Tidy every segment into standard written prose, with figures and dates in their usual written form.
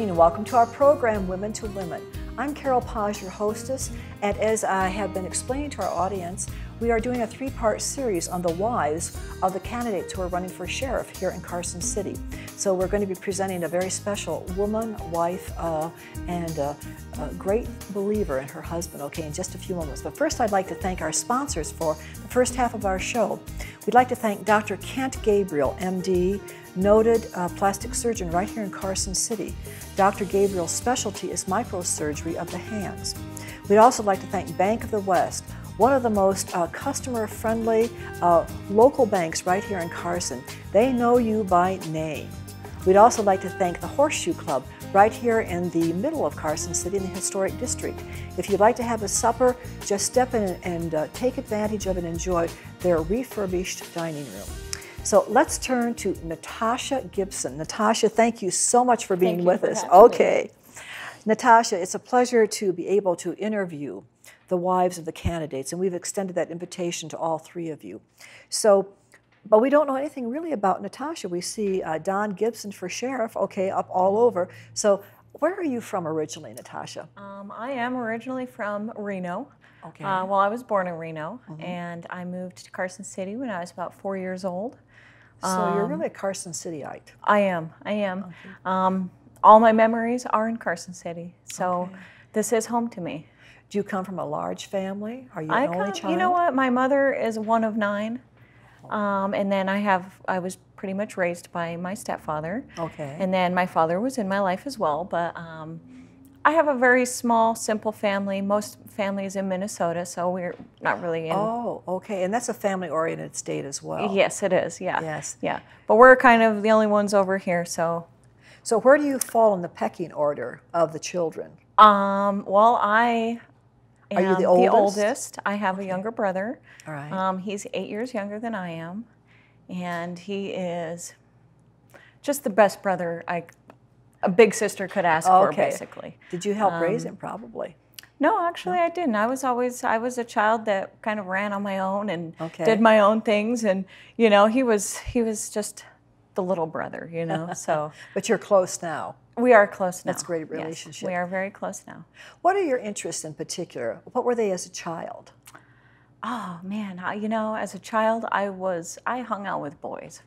morning and welcome to our program, Women to Women. I'm Carol Paz, your hostess, and as I have been explaining to our audience, we are doing a three-part series on the wives of the candidates who are running for sheriff here in Carson City. So we're going to be presenting a very special woman, wife, and a great believer in her husband, in just a few moments. But first I'd like to thank our sponsors for the first half of our show. We'd like to thank Dr. Kent Gabriel, MD, noted plastic surgeon right here in Carson City. Dr. Gabriel's specialty is microsurgery of the hands. We'd also like to thank Bank of the West, one of the most customer-friendly local banks right here in Carson. They know you by name. We'd also like to thank the Horseshoe Club right here in the middle of Carson City in the Historic District. If you'd like to have a supper, just step in and take advantage of and enjoy their refurbished dining room. So let's turn to Natasha Gibson. Natasha, thank you so much for being with us. Okay. Natasha, it's a pleasure to be able to interview the wives of the candidates, and we've extended that invitation to all three of you. So, but we don't know anything really about Natasha. We see Don Gibson for sheriff, up all over. So where are you from originally, Natasha? I am originally from Reno. Okay. Well, I was born in Reno, and I moved to Carson City when I was about 4 years old. So you're really a Carson Cityite. I am. Okay. All my memories are in Carson City, so this is home to me. Do you come from a large family? Are you an only child? You know what? My mother is one of 9, and then I was pretty much raised by my stepfather. Okay. And then my father was in my life as well, but I have a very small, simple family. Most families in Minnesota, so we're not really in. Oh, okay. And that's a family-oriented state as well. Yes, it is. Yeah. Yes. Yeah. But we're kind of the only ones over here, so. So where do you fall in the pecking order of the children? Well, I am Are you the oldest. I have a younger brother. All right. He's 8 years younger than I am, and he is just the best brother a big sister could ask for, basically. Did you help raise him, probably? No, actually, I didn't. I was a child that kind of ran on my own and did my own things, and he was just the little brother, So. But you're close now. We are close now. That's a great relationship. Yes, we are very close now. What are your interests in particular? What were they as a child? Oh man, as a child, I hung out with boys.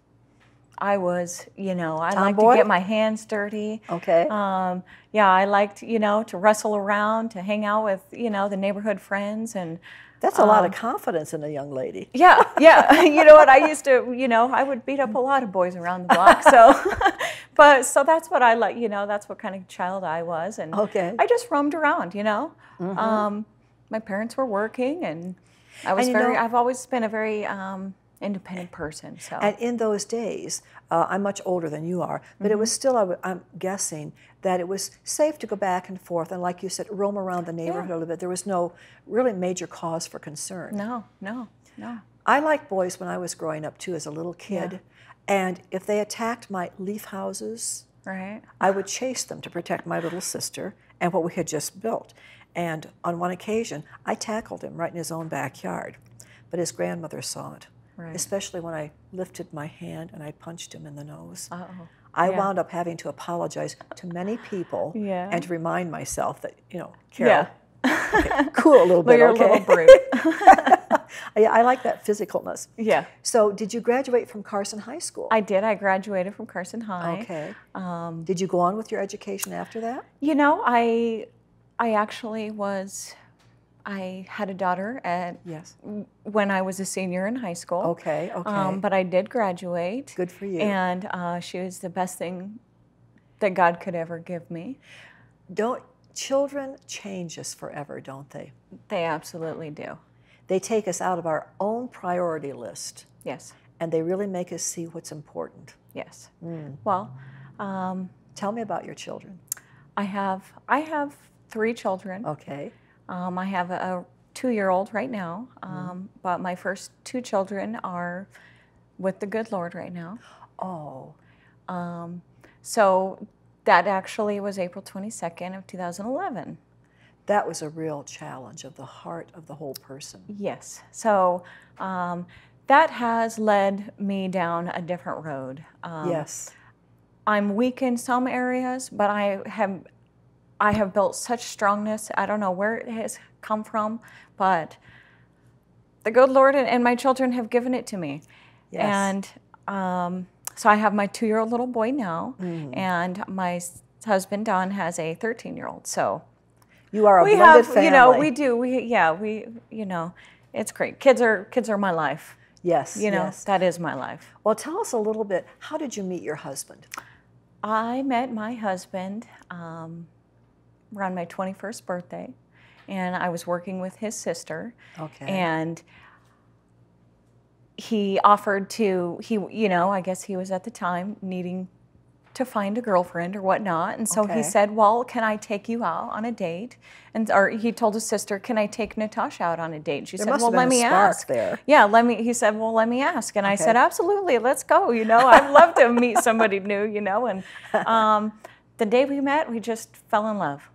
I was, I liked to get my hands dirty. Okay. Yeah, I liked, to wrestle around, to hang out with, the neighborhood friends, and that's a lot of confidence in a young lady. Yeah. You know what? I used to, I would beat up a lot of boys around the block. So, so that's what I like. That's what kind of child I was, and I just roamed around. My parents were working, and I was I've always been a very independent person. So. And in those days, I'm much older than you are, but it was still, I'm guessing, that it was safe to go back and forth and, like you said, roam around the neighborhood a little bit. There was no really major cause for concern. No. I liked boys when I was growing up, too, as a little kid. And if they attacked my leaf houses, I would chase them to protect my little sister and what we had just built. And on one occasion, I tackled him right in his own backyard. But his grandmother saw it. Especially when I lifted my hand and I punched him in the nose. I wound up having to apologize to many people and to remind myself that, Carol, cool a little bit, you're a little brute. I like that physicalness. Yeah. So did you graduate from Carson High School? I did. I graduated from Carson High. Okay. Did you go on with your education after that? I actually was... I had a daughter when I was a senior in high school. Okay. But I did graduate. Good for you. And she was the best thing that God could ever give me. Children change us forever, don't they? They absolutely do. They take us out of our own priority list. Yes. And they really make us see what's important. Yes. Well, tell me about your children. I have 3 children. Okay. I have a 2-year-old right now, but my first 2 children are with the good Lord right now. Oh. So that actually was April 22nd of 2011. That was a real challenge of the heart of the whole person. Yes. So that has led me down a different road. Yes. I'm weak in some areas, but I have built such strongness. I don't know where it has come from, but the good Lord and my children have given it to me. Yes. And so I have my 2-year-old little boy now, and my husband Don has a 13-year-old. So you are a blended family. You know, we do. You know, it's great. Kids are my life. Yes, you know, yes. That is my life. Well, tell us a little bit. How did you meet your husband? I met my husband around my 21st birthday, and I was working with his sister. Okay. And he offered to, you know, I guess he was at the time needing to find a girlfriend or whatnot, and so he said, well, can I take you out on a date? Or he told his sister, can I take Natasha out on a date? And she said, well, let me ask. Yeah, he said, well, let me ask. And I said, absolutely, let's go, you know, I'd love to meet somebody new, you know, and the day we met, we just fell in love.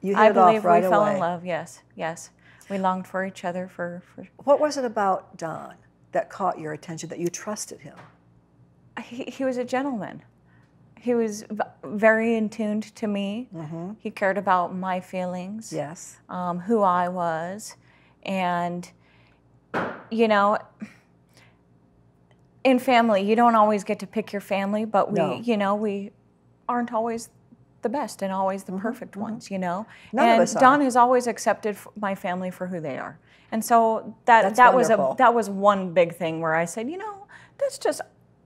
You hit it off right away. We fell in love, yes, yes. We longed for each other for... What was it about Don that caught your attention, that you trusted him? He was a gentleman. He was very in tune to me. Mm-hmm. He cared about my feelings, yes, who I was, and you know, in family, you don't always get to pick your family, but you know, we aren't always the best and always the perfect ones, you know. None of us are. Don has always accepted my family for who they are, and so that was one big thing where I said, you know, that's just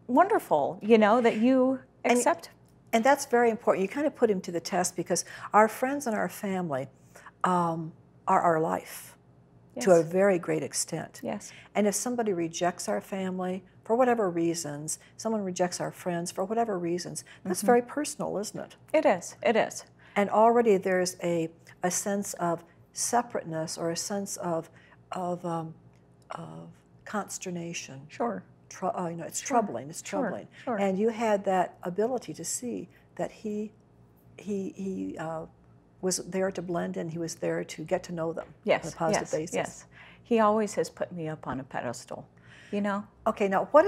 wonderful, you know, that you accept. And that's very important. You kind of put him to the test, because our friends and our family are our life, yes, to a very great extent. Yes. And if somebody rejects our family for whatever reasons, someone rejects our friends for whatever reasons, that's very personal, isn't it? It is. It is. And already there's a sense of separateness, or a sense of consternation. Sure. You know, it's troubling. It's troubling. Sure. And you had that ability to see that he was there to blend in. He was there to get to know them on a positive basis. Yes. He always has put me up on a pedestal. You know. Okay. Now, what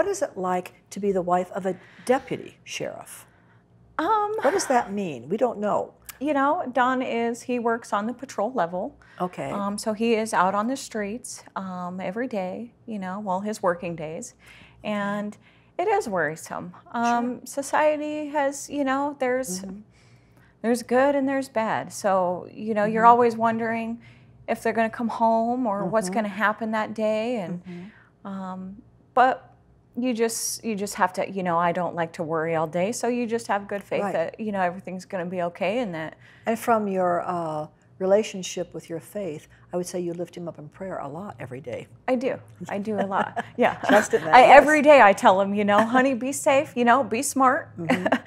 is it like to be the wife of a deputy sheriff? What does that mean? We don't know. You know, Don he works on the patrol level. Okay. So he is out on the streets every day, you know, his working days. And it is worrisome. Society has, you know, there's good and there's bad. So, you know, you're always wondering if they're going to come home or what's going to happen that day. And but you just have to, you know, I don't like to worry all day, so you just have good faith that, you know, everything's going to be okay, and that. And from your relationship with your faith, I would say you lift him up in prayer a lot every day. I do a lot. Yeah. Trust in that. Every day I tell him, you know, honey, be safe, you know, be smart, and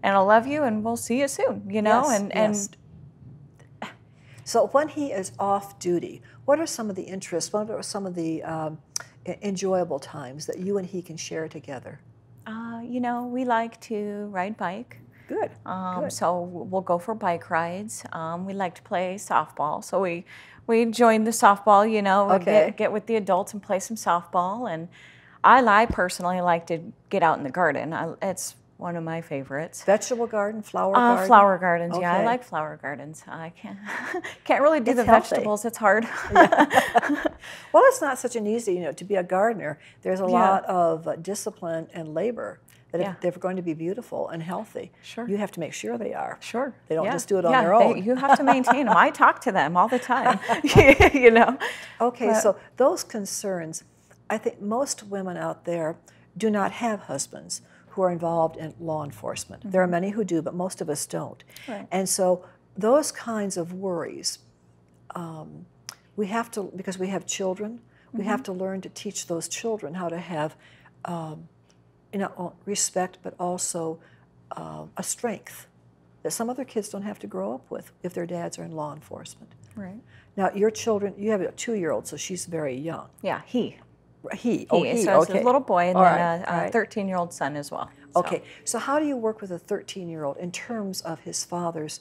I love you, and we'll see you soon, you know, yes. So when he is off duty, what are some of the interests? What are some of the enjoyable times that you and he can share together? You know, we like to ride bike. Good. So we'll go for bike rides. We like to play softball. So we join the softball, you know, get with the adults and play some softball. And I personally like to get out in the garden. It's one of my favorites. Vegetable garden, flower garden? Flower gardens, yeah. I like flower gardens. I can't really do the vegetables. It's hard. Well, it's not such an easy, you know, to be a gardener. There's a lot of discipline and labor that if they're going to be beautiful and healthy, you have to make sure they are. Sure. They don't just do it on their own. You have to maintain them. I talk to them all the time, you know. Okay, so those concerns, I think most women out there do not have husbands who are involved in law enforcement. There are many who do, but most of us don't. Right. And so those kinds of worries, we have to, because we have children, we have to learn to teach those children how to have you know, respect, but also a strength that some other kids don't have to grow up with if their dads are in law enforcement. Right. Now, your children, you have a 2-year-old, so she's very young. Yeah, he. He. So it's a little boy, and then a 13-year-old son as well. So. Okay, so how do you work with a 13-year-old in terms of his father's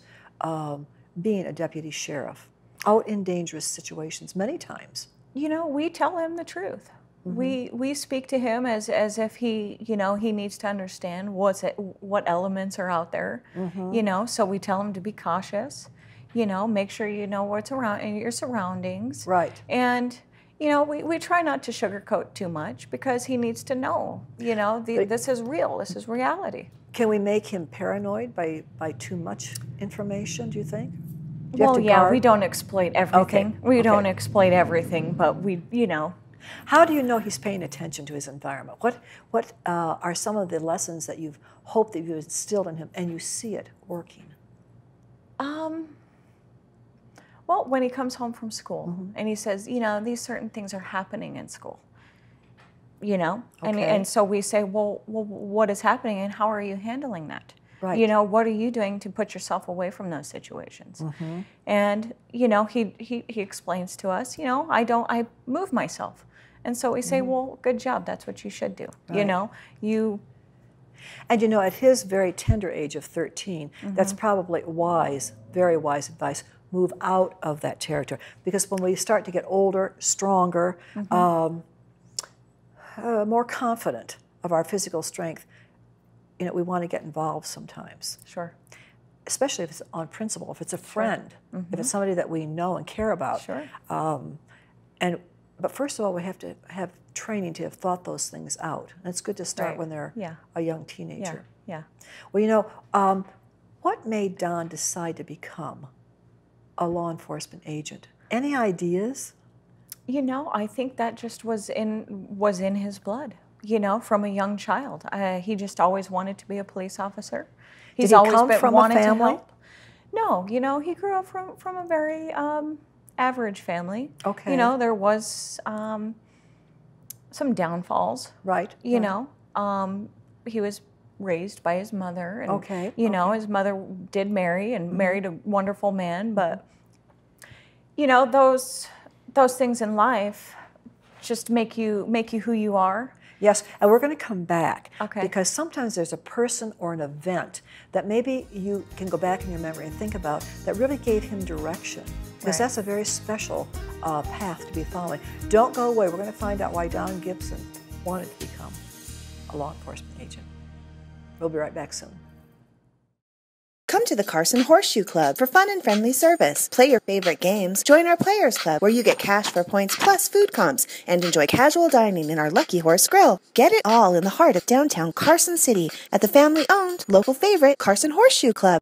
being a deputy sheriff, out in dangerous situations many times? You know, we tell him the truth. We speak to him as if he, you know, he needs to understand what elements are out there, you know, so we tell him to be cautious, you know, make sure you know what's around in your surroundings. Right. And, you know, we try not to sugarcoat too much because he needs to know, you know, this is real, this is reality. Can we make him paranoid by too much information, do you think? Well, yeah, we don't exploit everything. Okay. We don't exploit everything, but we, you know. How do you know he's paying attention to his environment? What are some of the lessons that you've hoped that you've instilled in him and you see it working? Well, when he comes home from school and he says, you know, these certain things are happening in school, you know, and so we say, well, what is happening and how are you handling that? Right. You know, what are you doing to put yourself away from those situations? And, you know, he explains to us, you know, I move myself. And so we say, well, good job, that's what you should do. Right. You know, And you know, at his very tender age of 13, that's probably wise, very wise advice. Move out of that territory. Because when we start to get older, stronger, more confident of our physical strength, you know, we want to get involved sometimes. Sure. Especially if it's on principle, if it's a friend, if it's somebody that we know and care about. Sure. But first of all, we have to have training to have thought those things out. And it's good to start when they're a young teenager. Yeah. Well, you know, what made Don decide to become a law enforcement agent? Any ideas? You know, I think that just was in his blood. You know, from a young child, he just always wanted to be a police officer. He's always come from a family? No, you know, he grew up from a very average family. Okay. You know, there was some downfalls. Right. You know, he was raised by his mother. And, you know, his mother did marry and married a wonderful man, but, you know, those things in life just make you who you are. Yes, and we're going to come back because sometimes there's a person or an event that maybe you can go back in your memory and think about that really gave him direction, because that's a very special path to be following. Don't go away. We're going to find out why Don Gibson wanted to become a law enforcement agent. We'll be right back soon. Come to the Carson Horseshoe Club for fun and friendly service. Play your favorite games. Join our Players Club, where you get cash for points plus food comps, and enjoy casual dining in our Lucky Horse Grill. Get it all in the heart of downtown Carson City at the family-owned, local favorite Carson Horseshoe Club.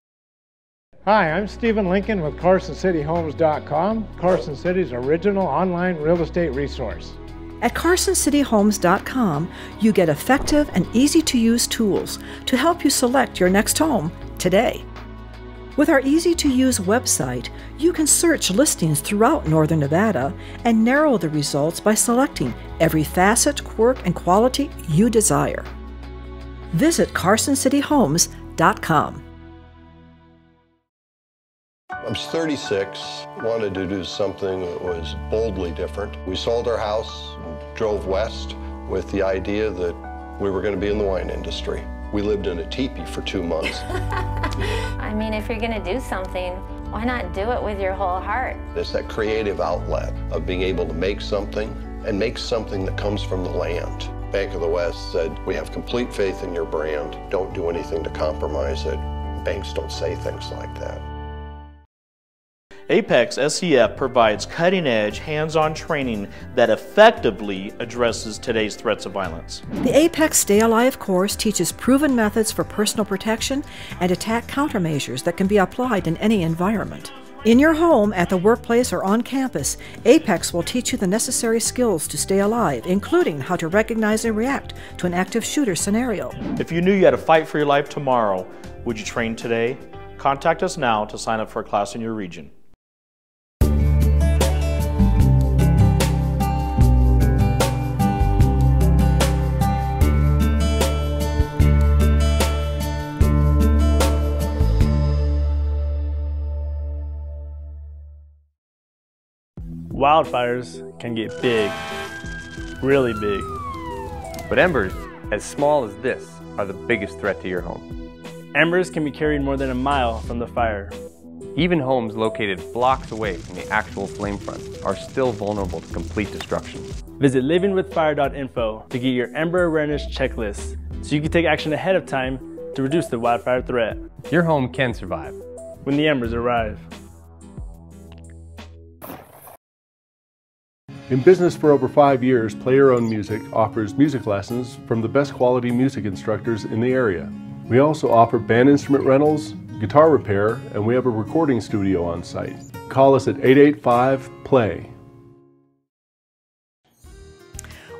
Hi, I'm Stephen Lincoln with CarsonCityHomes.com, Carson City's original online real estate resource. At CarsonCityHomes.com, you get effective and easy-to-use tools to help you select your next home today. With our easy-to-use website, you can search listings throughout Northern Nevada and narrow the results by selecting every facet, quirk, and quality you desire. Visit CarsonCityHomes.com. I was 36, wanted to do something that was boldly different. We sold our house and drove west with the idea that we were going to be in the wine industry. We lived in a teepee for 2 months. I mean, if you're going to do something, why not do it with your whole heart? It's that creative outlet of being able to make something and make something that comes from the land. Bank of the West said, we have complete faith in your brand. Don't do anything to compromise it. Banks don't say things like that. Apex SCF provides cutting-edge, hands-on training that effectively addresses today's threats of violence. The Apex Stay Alive course teaches proven methods for personal protection and attack countermeasures that can be applied in any environment. In your home, at the workplace, or on campus, Apex will teach you the necessary skills to stay alive, including how to recognize and react to an active shooter scenario. If you knew you had to fight for your life tomorrow, would you train today? Contact us now to sign up for a class in your region. Wildfires can get big, really big. But embers, as small as this, are the biggest threat to your home. Embers can be carried more than a mile from the fire. Even homes located blocks away from the actual flame front are still vulnerable to complete destruction. Visit livingwithfire.info to get your Ember Awareness Checklist so you can take action ahead of time to reduce the wildfire threat. Your home can survive when the embers arrive. In business for over 5 years, Play Your Own Music offers music lessons from the best quality music instructors in the area. We also offer band instrument rentals, guitar repair, and we have a recording studio on site. Call us at 885-PLAY.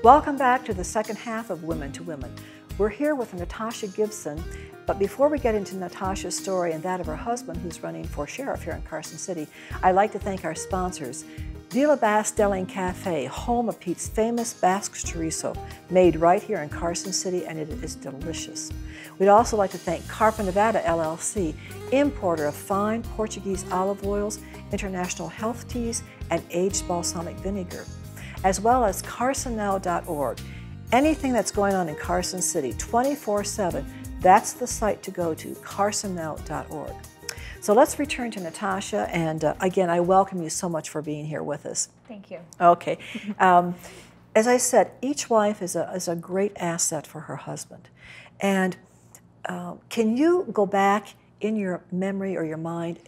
Welcome back to the second half of Women to Women. We're here with Natasha Gibson, but before we get into Natasha's story and that of her husband who's running for sheriff here in Carson City, I'd like to thank our sponsors. Villa Basque Cafe, home of Pete's famous Basque chorizo, made right here in Carson City, and it is delicious. We'd also like to thank Carpa Nevada LLC, importer of fine Portuguese olive oils, international health teas, and aged balsamic vinegar, as well as carsonnow.org. Anything that's going on in Carson City 24/7, that's the site to go to, carsonnow.org. So let's return to Natasha, and again, I welcome you so much for being here with us. Thank you. Okay. As I said, each wife is a great asset for her husband. And can you go back in your memory or your mind,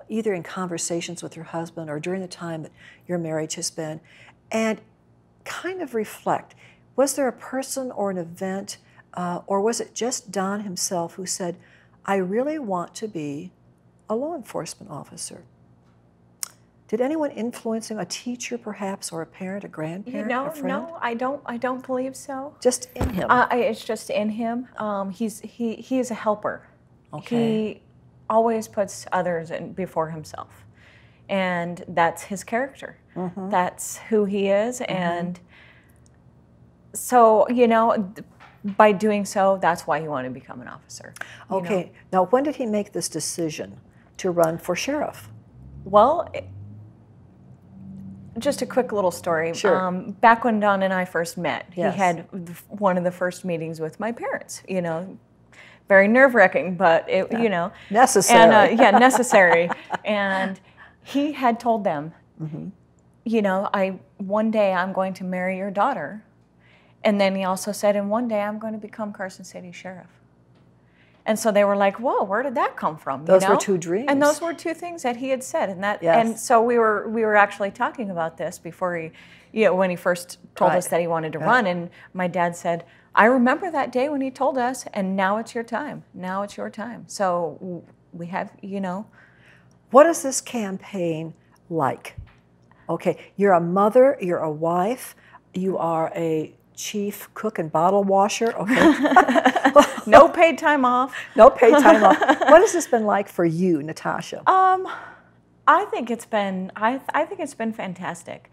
either in conversations with your husband or during the time that your marriage has been, and kind of reflect, was there a person or an event, or was it just Don himself who said, I really want to be a law enforcement officer? Did anyone influence him, a teacher perhaps, or a parent, a grandparent, a friend? No, I don't believe so. Just in him? It's just in him. He is a helper. Okay. He always puts others before himself. And that's his character. Mm-hmm. That's who he is. Mm-hmm. And so, you know, by doing so, that's why he wanted to become an officer. Okay. Now, when did he make this decision to run for sheriff? Well, just a quick little story. Sure. Back when Don and I first met, yes, he had one of the first meetings with my parents. You know, very nerve-wracking, but it, you know, necessary. And yeah, necessary. And he had told them, mm-hmm, you know, one day I'm going to marry your daughter. And then he also said, and one day I'm going to become Carson City Sheriff. And so they were like, whoa, where did that come from? Those were two dreams. And those were two things that he had said. And that, yes, and so we were actually talking about this before he, you know, when he first told us that he wanted to run. And my dad said, I remember that day when he told us, and now it's your time. Now it's your time. So we have, you know. What is this campaign like? Okay, you're a mother, you're a wife, you are a chief cook and bottle washer. Okay. No paid time off. No paid time off. What has this been like for you, Natasha? I think it's been fantastic.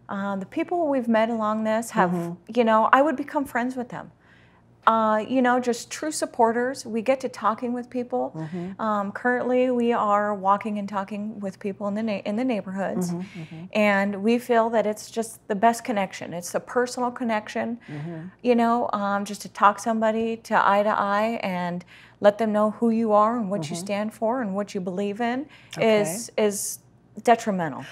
The people we've met along this have, mm-hmm, you know, I would become friends with them. You know, just true supporters. We get to talking with people. Mm-hmm. Currently, we are walking and talking with people in the neighborhoods, mm-hmm, mm-hmm, and we feel that it's just the best connection. It's a personal connection, mm-hmm, you know, just to talk somebody to eye and let them know who you are and what, mm-hmm, you stand for and what you believe in, okay, is detrimental.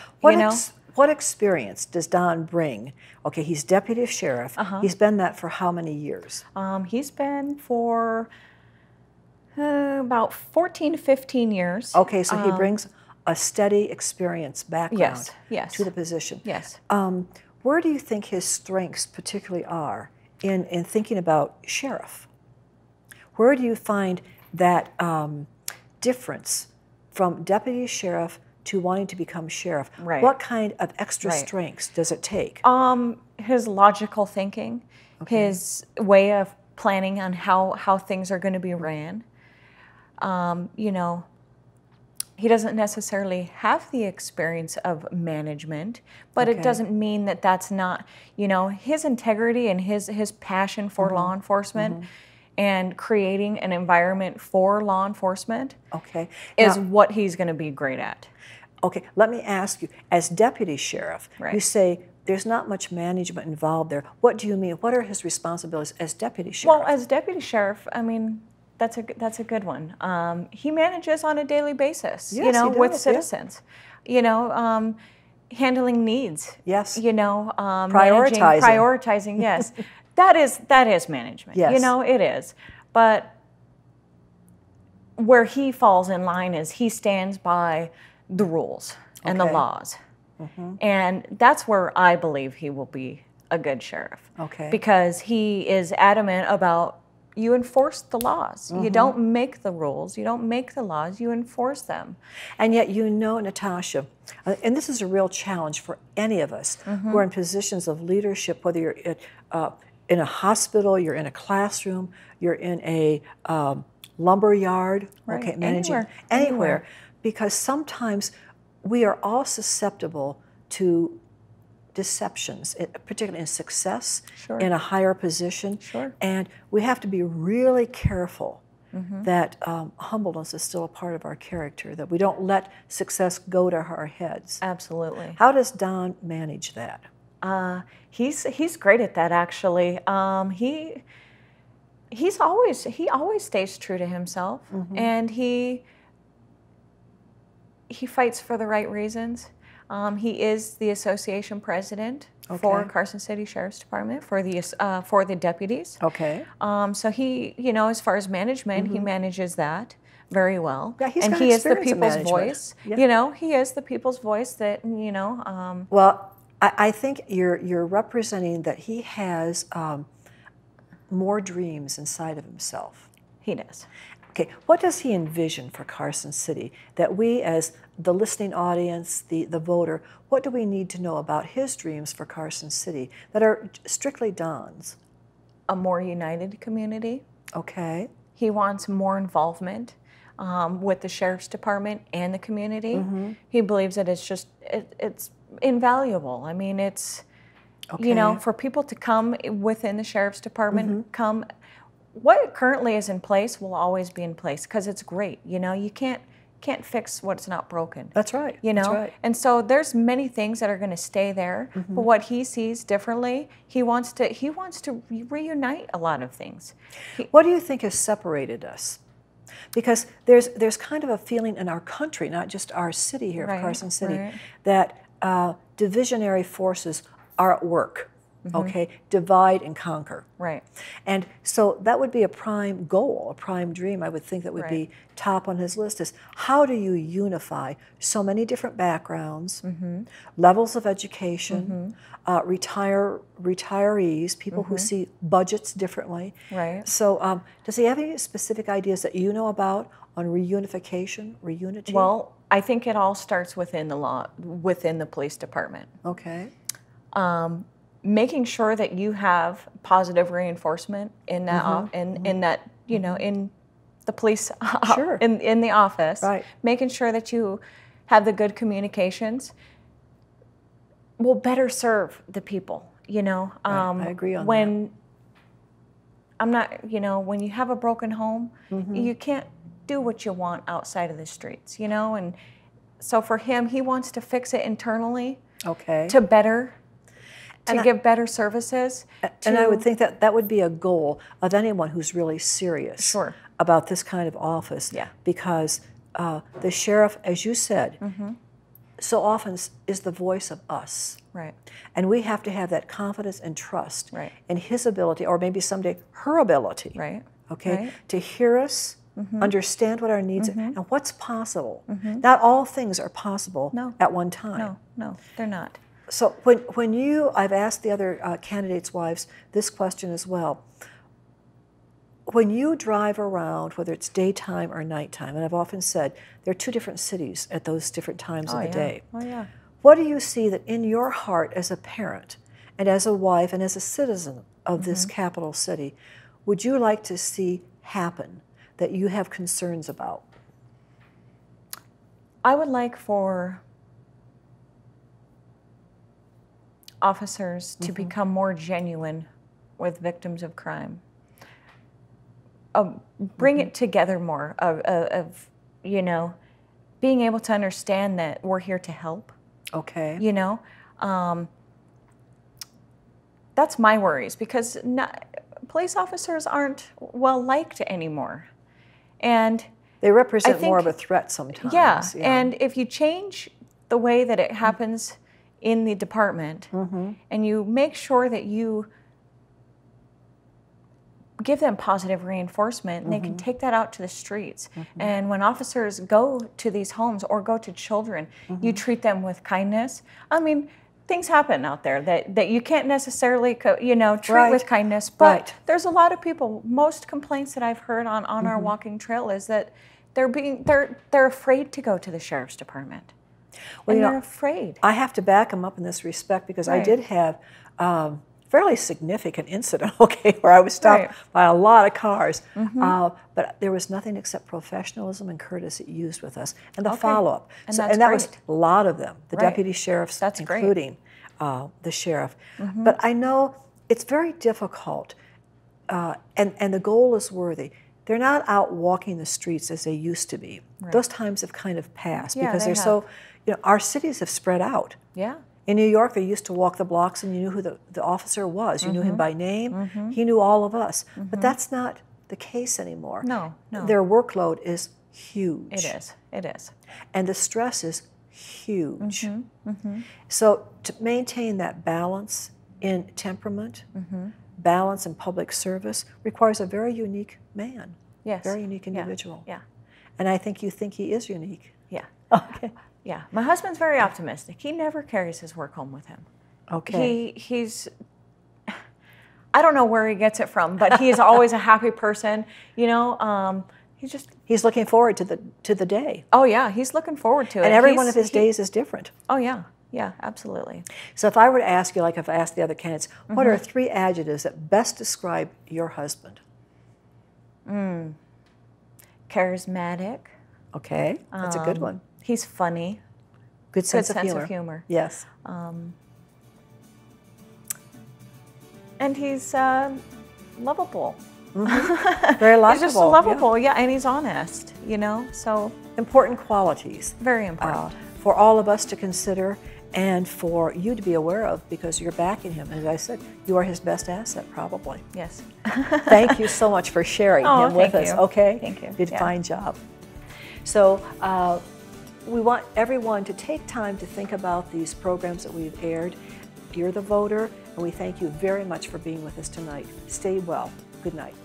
What experience does Don bring? Okay, he's deputy sheriff. Uh-huh. He's been that for how many years? He's been for about 14 to 15 years. Okay, so he brings a steady experience background, yes, yes, to the position. Yes. Where do you think his strengths particularly are in thinking about sheriff? Where do you find that difference from deputy sheriff to wanting to become sheriff? Right. What kind of extra, right, strengths does it take? His logical thinking, okay, his way of planning on how things are going to be ran. You know, he doesn't necessarily have the experience of management, but okay, it doesn't mean that that's not, you know, his integrity and his passion for, mm-hmm, law enforcement, mm-hmm, and creating an environment for law enforcement, okay, is what he's going to be great at. Okay, let me ask you, as deputy sheriff, right, you say there's not much management involved there. What do you mean? What are his responsibilities as deputy sheriff? Well, as deputy sheriff, I mean, that's a good one. He manages on a daily basis, yes, you know, he does, with citizens. Yeah. You know, handling needs. Yes. You know, prioritizing. Yes, that is management. Yes. You know, it is. But where he falls in line is he stands by the rules and the laws, and that's where I believe he will be a good sheriff. Okay. Because he is adamant about you enforce the laws. You don't make the rules. You don't make the laws. You enforce them. And yet, you know, Natasha, and this is a real challenge for any of us who are in positions of leadership, whether you're in a hospital, you're in a classroom, you're in a lumber yard, okay, managing anywhere, because sometimes we are all susceptible to deceptions, particularly in success, in a higher position, and we have to be really careful that humbleness is still a part of our character, that we don't let success go to our heads. Absolutely. How does Don manage that? He's great at that, actually. He always stays true to himself, and he fights for the right reasons. He is the association president for Carson City Sheriff's Department for the deputies. Okay. So he, you know, as far as management, he manages that very well. Yeah, and he is the people's voice. Yeah. You know, he is the people's voice that, you know. Well, I think you're representing that he has more dreams inside of himself. He does. Okay, what does he envision for Carson City that we as the listening audience, the voter, what do we need to know about his dreams for Carson City that are strictly Don's? A more united community. Okay. He wants more involvement with the Sheriff's Department and the community. He believes that it's invaluable. I mean, it's, you know, for people to come within the Sheriff's Department, what currently is in place will always be in place because it's great. You know, you can't fix what's not broken. That's right. You know, that's right. And so there's many things that are going to stay there. But what he sees differently, he wants to reunite a lot of things. What do you think has separated us? Because there's kind of a feeling in our country, not just our city here of Carson City, that divisionary forces are at work. Okay, divide and conquer. Right. And so that would be a prime goal, a prime dream, I would think that would be top on his list is how do you unify so many different backgrounds, levels of education, retirees, people who see budgets differently. Right. So does he have any specific ideas that you know about on reunification, reunity? Well, I think it all starts within the law, within the police department. Okay. Making sure that you have positive reinforcement in that in that, you know, in the police in the office. Right. Making sure that you have the good communications will better serve the people. You know, I agree on when I'm not, you know, when you have a broken home, you can't do what you want outside of the streets. You know, and so for him, he wants to fix it internally. Okay. To better. To give better services. And I would think that that would be a goal of anyone who's really serious about this kind of office. Yeah. Because the sheriff, as you said, so often is the voice of us. Right. And we have to have that confidence and trust in his ability, or maybe someday her ability. Right. Okay. To hear us, understand what our needs are, and what's possible. Not all things are possible at one time. No, they're not. So when I've asked the other candidates' wives this question as well. When you drive around, whether it's daytime or nighttime, and I've often said there are two different cities at those different times of the day. Oh, yeah. What do you see that in your heart as a parent and as a wife and as a citizen of this capital city would you like to see happen that you have concerns about? I would like for officers to become more genuine with victims of crime. Bring it together more of, you know, being able to understand that we're here to help. Okay. You know, that's my worries because police officers aren't well liked anymore. And they represent more of a threat sometimes. Yeah, and if you change the way that it happens in the department, and you make sure that you give them positive reinforcement, and they can take that out to the streets. And when officers go to these homes or go to children, you treat them with kindness. I mean, things happen out there that you can't necessarily, treat with kindness, but there's a lot of people, most complaints that I've heard on our walking trail is that they're afraid to go to the sheriff's department. Well, and they're afraid. I have to back them up in this respect because I did have fairly significant incident, where I was stopped by a lot of cars, but there was nothing except professionalism and courtesy used with us, and the follow-up. And that was a lot of them, the deputy sheriffs, including the sheriff. But I know it's very difficult, and the goal is worthy. They're not out walking the streets as they used to be. Those times have kind of passed because they're so, our cities have spread out. In New York, they used to walk the blocks and you knew who the officer was. You knew him by name. He knew all of us. But that's not the case anymore. No. Their workload is huge. It is. And the stress is huge. So to maintain that balance in temperament, balance in public service, requires a very unique man. Very unique individual. And I think you think he is unique. Yeah, my husband's very optimistic. He never carries his work home with him. He's, I don't know where he gets it from, but he's always a happy person. He's looking forward to the day. Oh yeah, he's looking forward to it. And every one of his days is different. Oh yeah, absolutely. So if I were to ask you, like if I asked the other candidates, what are 3 adjectives that best describe your husband? Charismatic. Okay, that's a good one. He's funny. Good sense of humor. Yes. And he's lovable. Very likable. He's just lovable, and he's honest, so. Important qualities. Very important. For all of us to consider and for you to be aware of because you're backing him. As I said, you are his best asset, probably. Yes. Thank you so much for sharing him with us. Okay? Thank you. Did a fine job. So we want everyone to take time to think about these programs that we've aired. You're the voter, and we thank you very much for being with us tonight. Stay well. Good night.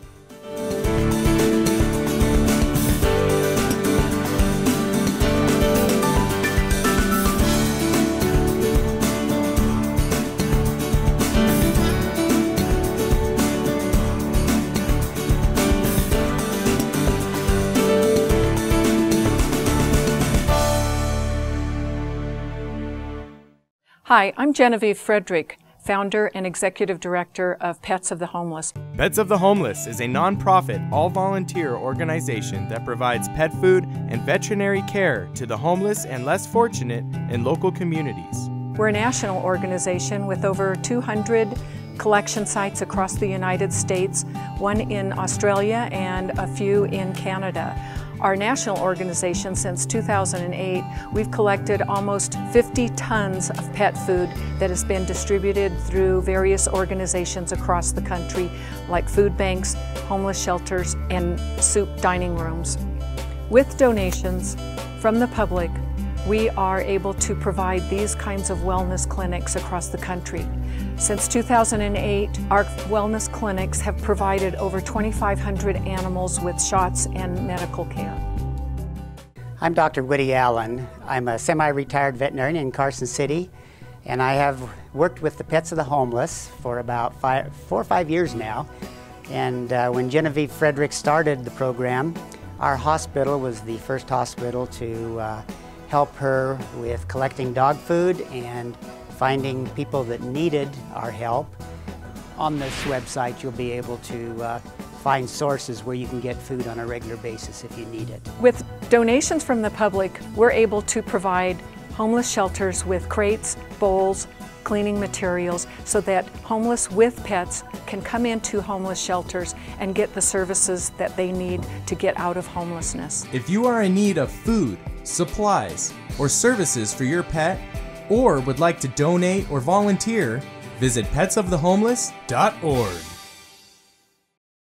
Hi, I'm Genevieve Frederick, founder and executive director of Pets of the Homeless. Pets of the Homeless is a nonprofit, all-volunteer organization that provides pet food and veterinary care to the homeless and less fortunate in local communities. We're a national organization with over 200 collection sites across the United States, one in Australia and a few in Canada. Our national organization, since 2008, we've collected almost 50 tons of pet food that has been distributed through various organizations across the country, like food banks, homeless shelters, and soup dining rooms. With donations from the public, we are able to provide these kinds of wellness clinics across the country. Since 2008, our wellness clinics have provided over 2,500 animals with shots and medical care. I'm Dr. Woody Allen. I'm a semi-retired veterinarian in Carson City, and I have worked with the Pets of the Homeless for about 4 or 5 years now. And when Genevieve Frederick started the program, our hospital was the first hospital to help her with collecting dog food and finding people that needed our help. On this website, you'll be able to find sources where you can get food on a regular basis if you need it. With donations from the public, we're able to provide homeless shelters with crates, bowls, cleaning materials so that homeless with pets can come into homeless shelters and get the services that they need to get out of homelessness. If you are in need of food, supplies, or services for your pet, or would like to donate or volunteer, visit petsofthehomeless.org.